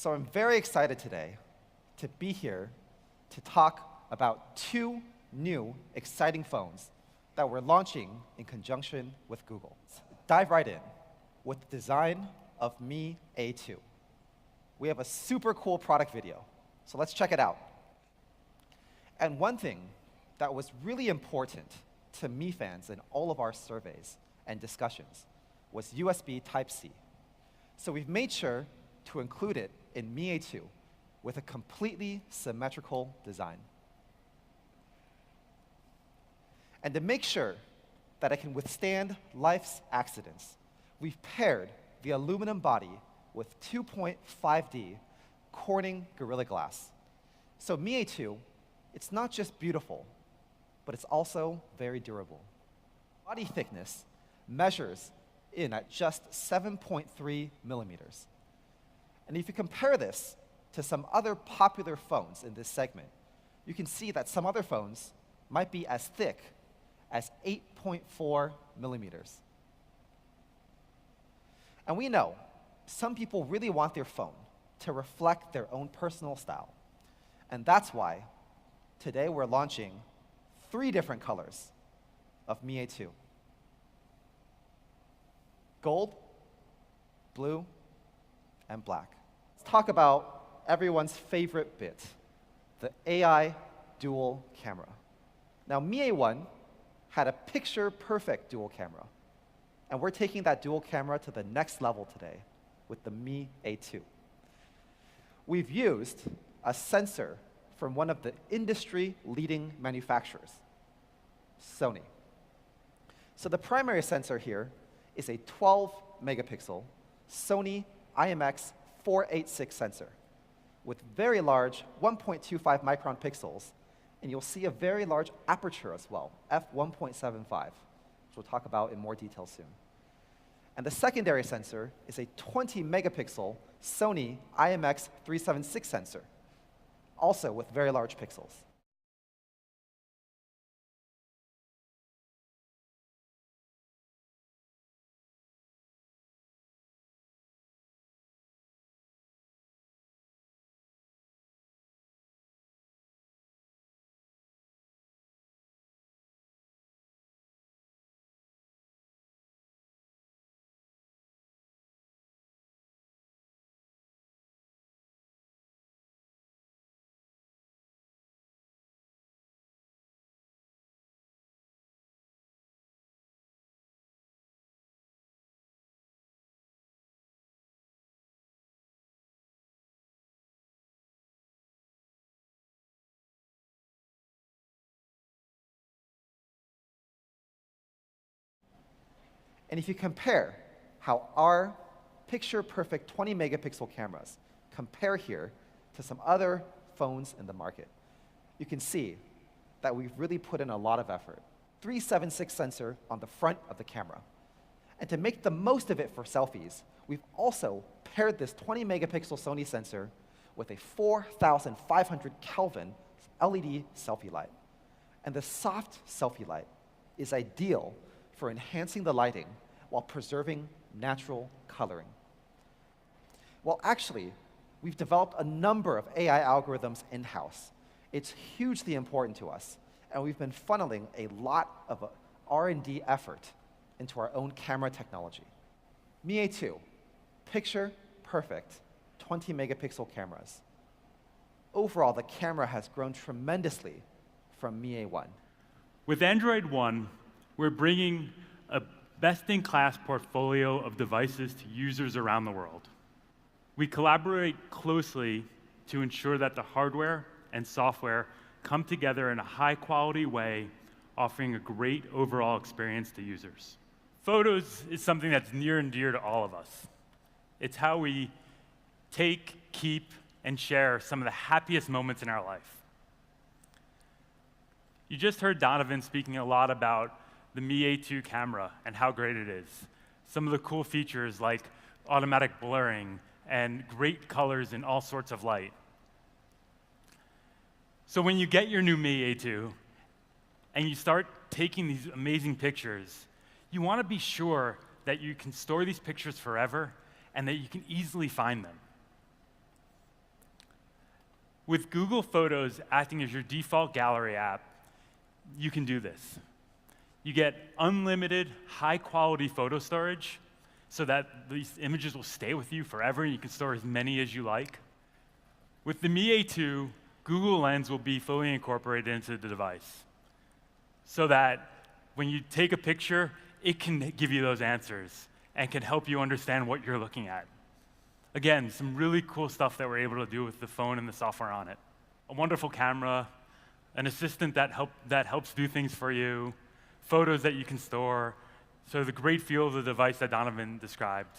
So I'm very excited today to be here to talk about two new exciting phones that we're launching in conjunction with Google. Dive right in with the design of Mi A2. We have a super cool product video, so let's check it out. And one thing that was really important to Mi fans in all of our surveys and discussions was USB Type-C. So we've made sure to include it in Mi A2 with a completely symmetrical design. And to make sure that it can withstand life's accidents, we've paired the aluminum body with 2.5D Corning Gorilla Glass. So Mi A2, it's not just beautiful, but it's also very durable. Body thickness measures in at just 7.3 millimeters. And if you compare this to some other popular phones in this segment, you can see that some other phones might be as thick as 8.4 millimeters. And we know some people really want their phone to reflect their own personal style. And that's why today we're launching 3 different colors of Mi A2. Gold, blue, and black. Let's talk about everyone's favorite bit, the AI dual camera. Now, Mi A1 had a picture-perfect dual camera, and we're taking that dual camera to the next level today with the Mi A2. We've used a sensor from one of the industry-leading manufacturers, Sony. So the primary sensor here is a 12-megapixel Sony IMX486 sensor with very large 1.25 micron pixels, and you'll see a very large aperture as well, f1.75, which we'll talk about in more detail soon. And the secondary sensor is a 20-megapixel Sony IMX376 sensor, also with very large pixels. And if you compare how our picture-perfect 20-megapixel cameras compare here to some other phones in the market, you can see that we've really put in a lot of effort. 376 sensor on the front of the camera. And to make the most of it for selfies, we've also paired this 20-megapixel Sony sensor with a 4,500 Kelvin LED selfie light. And the soft selfie light is ideal for enhancing the lighting while preserving natural coloring. Well, actually, we've developed a number of AI algorithms in-house. It's hugely important to us, and we've been funneling a lot of R&D effort into our own camera technology. Mi A2, picture-perfect 20-megapixel cameras. Overall, the camera has grown tremendously from Mi A1. With Android One, we're bringing a best-in-class portfolio of devices to users around the world. We collaborate closely to ensure that the hardware and software come together in a high-quality way, offering a great overall experience to users. Photos is something that's near and dear to all of us. It's how we take, keep, and share some of the happiest moments in our life. You just heard Donovan speaking a lot about the Mi A2 camera and how great it is. Some of the cool features like automatic blurring and great colors in all sorts of light. So when you get your new Mi A2 and you start taking these amazing pictures, you want to be sure that you can store these pictures forever and that you can easily find them. With Google Photos acting as your default gallery app, you can do this. You get unlimited, high-quality photo storage so that these images will stay with you forever, and you can store as many as you like. With the Mi A2, Google Lens will be fully incorporated into the device so that when you take a picture, it can give you those answers and can help you understand what you're looking at. Again, some really cool stuff that we're able to do with the phone and the software on it. A wonderful camera, an assistant that helps do things for you, photos that you can store, so the great feel of the device that Donovan described.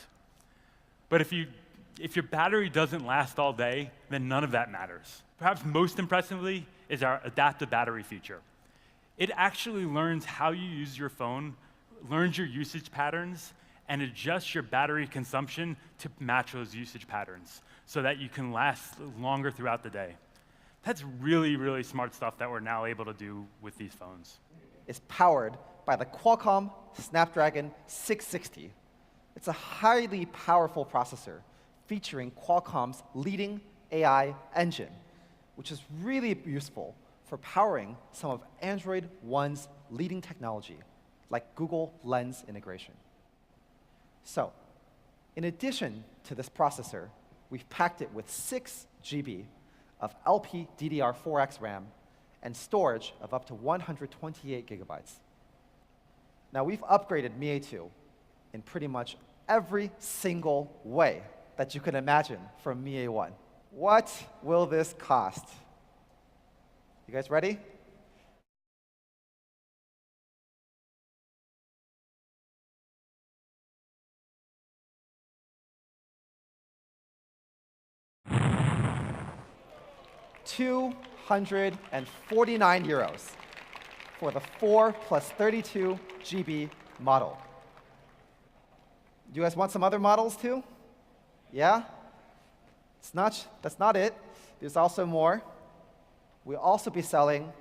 But if your battery doesn't last all day, then none of that matters. Perhaps most impressively is our adaptive battery feature. It actually learns how you use your phone, learns your usage patterns, and adjusts your battery consumption to match those usage patterns so that you can last longer throughout the day. That's really, really smart stuff that we're now able to do with these phones. It's powered by the Qualcomm Snapdragon 660. It's a highly powerful processor featuring Qualcomm's leading AI engine, which is really useful for powering some of Android One's leading technology, like Google Lens integration. So, in addition to this processor, we've packed it with 6 GB of LPDDR4X RAM and storage of up to 128 gigabytes. Now, we've upgraded Mi A2 in pretty much every single way that you can imagine from Mi A1. What will this cost? You guys ready? €249 for the 4 plus 32 GB model. Do you guys want some other models too? Yeah? That's not it. There's also more. We'll also be selling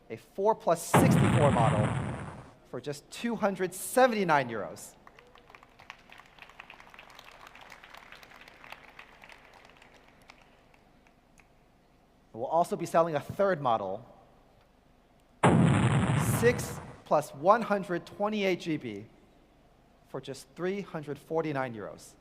a 4 plus 64 model for just €279. We'll also be selling a third model, 6 plus 128 GB for just €349.